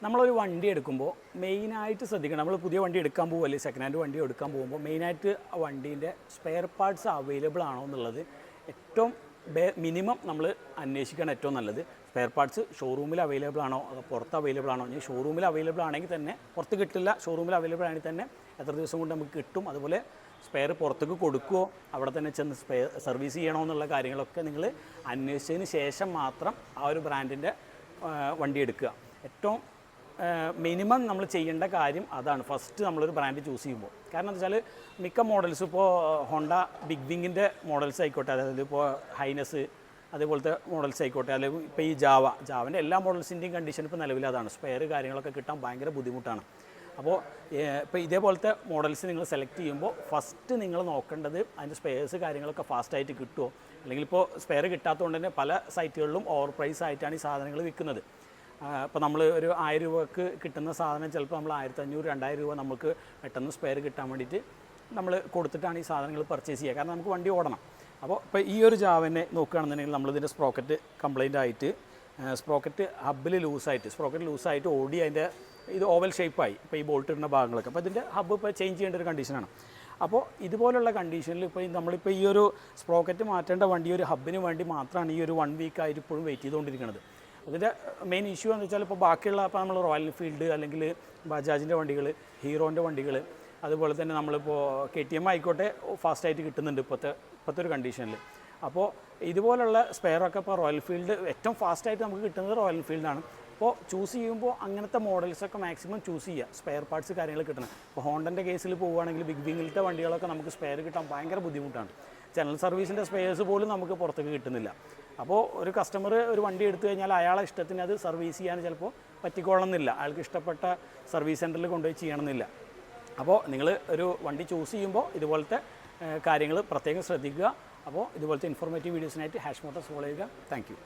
നമ്മളൊരു വണ്ടി എടുക്കുമ്പോൾ മെയിനായിട്ട് ശ്രദ്ധിക്കണം. നമ്മൾ പുതിയ വണ്ടി എടുക്കാൻ പോകുമോ അല്ലെങ്കിൽ സെക്കൻഡ് ഹാൻഡ് വണ്ടി എടുക്കാൻ പോകുമ്പോൾ മെയിനായിട്ട് ആ വണ്ടീൻ്റെ സ്പെയർ പാർട്സ് അവൈലബിൾ ആണോ എന്നുള്ളത് ഏറ്റവും മിനിമം നമ്മൾ അന്വേഷിക്കണം. ഏറ്റവും നല്ലത് സ്പെയർ പാർട്സ് ഷോറൂമിൽ അവൈലബിൾ ആണോ അതോ പുറത്ത് അവൈലബിൾ ആണോ. ഇനി ഷോറൂമിൽ അവൈലബിൾ ആണെങ്കിൽ തന്നെ പുറത്ത് കിട്ടില്ല, ഷോറൂമിൽ അവൈലബിൾ ആണെങ്കിൽ തന്നെ എത്ര ദിവസം കൊണ്ട് നമുക്ക് കിട്ടും. അതുപോലെ സ്പെയർ പുറത്തേക്ക് കൊടുക്കുമോ അവിടെ തന്നെ ചെന്ന് സർവീസ് ചെയ്യണോ എന്നുള്ള കാര്യങ്ങളൊക്കെ നിങ്ങൾ അന്വേഷിച്ചതിന് ശേഷം മാത്രം ആ ഒരു ബ്രാൻഡിൻ്റെ വണ്ടി എടുക്കുക. ഏറ്റവും മിനിമം നമ്മൾ ചെയ്യേണ്ട കാര്യം അതാണ് ഫസ്റ്റ് നമ്മളൊരു ബ്രാൻഡ് ചൂസ് ചെയ്യുമ്പോൾ. കാരണം എന്താ വെച്ചാൽ മിക്ക മോഡൽസ് ഇപ്പോൾ ഹോണ്ട ബിഗ് വിങ്ങിൻ്റെ മോഡൽസ് ആയിക്കോട്ടെ, അതായത് ഇപ്പോൾ ഹൈനസ് അതേപോലത്തെ മോഡൽസ് ആയിക്കോട്ടെ, അല്ലെങ്കിൽ ഇപ്പോൾ ഈ ജാവൻ്റെ എല്ലാ മോഡൽസിൻ്റെയും കണ്ടീഷൻ ഇപ്പോൾ നിലവിൽ അതാണ്. സ്പെയർ കാര്യങ്ങളൊക്കെ കിട്ടാൻ ഭയങ്കര ബുദ്ധിമുട്ടാണ്. അപ്പോൾ ഇപ്പോൾ ഇതേപോലത്തെ മോഡൽസ് നിങ്ങൾ സെലക്ട് ചെയ്യുമ്പോൾ ഫസ്റ്റ് നിങ്ങൾ നോക്കേണ്ടത് അതിൻ്റെ സ്പെയർസ് കാര്യങ്ങളൊക്കെ ഫാസ്റ്റായിട്ട് കിട്ടുമോ. അല്ലെങ്കിൽ ഇപ്പോൾ സ്പെയർ കിട്ടാത്തതുകൊണ്ട് തന്നെ പല സൈറ്റുകളിലും ഓവർ പ്രൈസ് ആയിട്ടാണ് ഈ സാധനങ്ങൾ വിൽക്കുന്നത്. ഇപ്പോൾ നമ്മൾ ഒരു 1000 രൂപക്ക് കിട്ടുന്ന സാധനം ചിലപ്പോൾ നമ്മൾ 1500 2000 രൂപ നമുക്ക് പെട്ടെന്ന് സ്പെയർ കിട്ടാൻ വേണ്ടിയിട്ട് നമ്മൾ കൊടുത്തിട്ടാണ് ഈ സാധനങ്ങൾ പർച്ചേസ് ചെയ്യുക. കാരണം നമുക്ക് വണ്ടി ഓടണം. അപ്പോൾ ഇപ്പോൾ ഈ ഒരു ജാവനെ നോക്കുകയാണെന്നുണ്ടെങ്കിൽ നമ്മളിതിൻ്റെ സ്പ്രോക്കറ്റ് കംപ്ലൈൻ്റ് ആയിട്ട് സ്പ്രോക്കറ്റ് ഹബ്ബിൽ ലൂസായിട്ട് ഓടി അതിൻ്റെ ഇത് ഓവൽ ഷേപ്പായി ഇപ്പോൾ ഈ ബോൾട്ട് ഇടുന്ന ഭാഗങ്ങളൊക്കെ. അപ്പോൾ ഇതിൻ്റെ ഹബ്ബ് ഇപ്പോൾ ചേഞ്ച് ചെയ്യേണ്ട ഒരു കണ്ടീഷനാണ്. അപ്പോൾ ഇതുപോലുള്ള കണ്ടീഷനിൽ ഇപ്പോൾ നമ്മളിപ്പോൾ ഈ ഒരു സ്പ്രോക്കറ്റ് മാറ്റേണ്ട വണ്ടി ഒരു ഹബ്ബിന് വേണ്ടി മാത്രമാണ് ഈ ഒരു 1 വീക്കായിട്ട് ഇപ്പോഴും വെയിറ്റ് ചെയ്തുകൊണ്ടിരിക്കുന്നത്. അതിൻ്റെ മെയിൻ ഇഷ്യൂ എന്ന് വെച്ചാൽ ഇപ്പോൾ ബാക്കിയുള്ള ഇപ്പോൾ നമ്മൾ റോയൽ എൻഫീൽഡ് അല്ലെങ്കിൽ ബജാജിൻ്റെ വണ്ടികൾ, ഹീറോൻ്റെ വണ്ടികൾ, അതുപോലെ തന്നെ നമ്മളിപ്പോൾ KTM ആയിക്കോട്ടെ ഫാസ്റ്റായിട്ട് കിട്ടുന്നുണ്ട് ഇപ്പോഴത്തെ ഒരു കണ്ടീഷനിൽ. അപ്പോൾ ഇതുപോലുള്ള സ്പെയറൊക്കെ ഇപ്പോൾ റോയൽ എൻഫീൽഡ് ഏറ്റവും ഫാസ്റ്റായിട്ട് നമുക്ക് കിട്ടുന്നത് റോയൽ എൻഫീൽഡാണ്. അപ്പോൾ ചൂസ് ചെയ്യുമ്പോൾ അങ്ങനത്തെ മോഡൽസൊക്കെ മാക്സിമം ചൂസ് ചെയ്യുക, സ്പെയർ പാർട്സ് കാര്യങ്ങൾ കിട്ടണം. ഇപ്പോൾ ഹോണ്ടൻ്റെ കേസിൽ പോവുകയാണെങ്കിൽ ബിഗ് വിങ്ങിലത്തെ വണ്ടികളൊക്കെ നമുക്ക് സ്പെയർ കിട്ടാൻ ഭയങ്കര ബുദ്ധിമുട്ടാണ്. ജനറൽ സർവീസിൻ്റെ സ്പെയർസ് പോലും നമുക്ക് പുറത്തേക്ക് കിട്ടുന്നില്ല. അപ്പോൾ ഒരു കസ്റ്റമർ ഒരു വണ്ടി എടുത്തു കഴിഞ്ഞാൽ അയാളെ ഇഷ്ടത്തിന് അത് സർവീസ് ചെയ്യാൻ ചിലപ്പോൾ പറ്റിക്കൊള്ളണമെന്നില്ല, അയാൾക്ക് ഇഷ്ടപ്പെട്ട സർവീസ് സെൻറ്ററിൽ കൊണ്ടുപോയി ചെയ്യണമെന്നില്ല. അപ്പോൾ നിങ്ങൾ ഒരു വണ്ടി ചൂസ് ചെയ്യുമ്പോൾ ഇതുപോലത്തെ കാര്യങ്ങൾ പ്രത്യേകം ശ്രദ്ധിക്കുക. അപ്പോൾ ഇതുപോലത്തെ ഇൻഫോർമേറ്റീവ് വീഡിയോസിനായിട്ട് ഹാഷ് മോട്ടോർസ് ഫോളോ ചെയ്യുക. Thank you.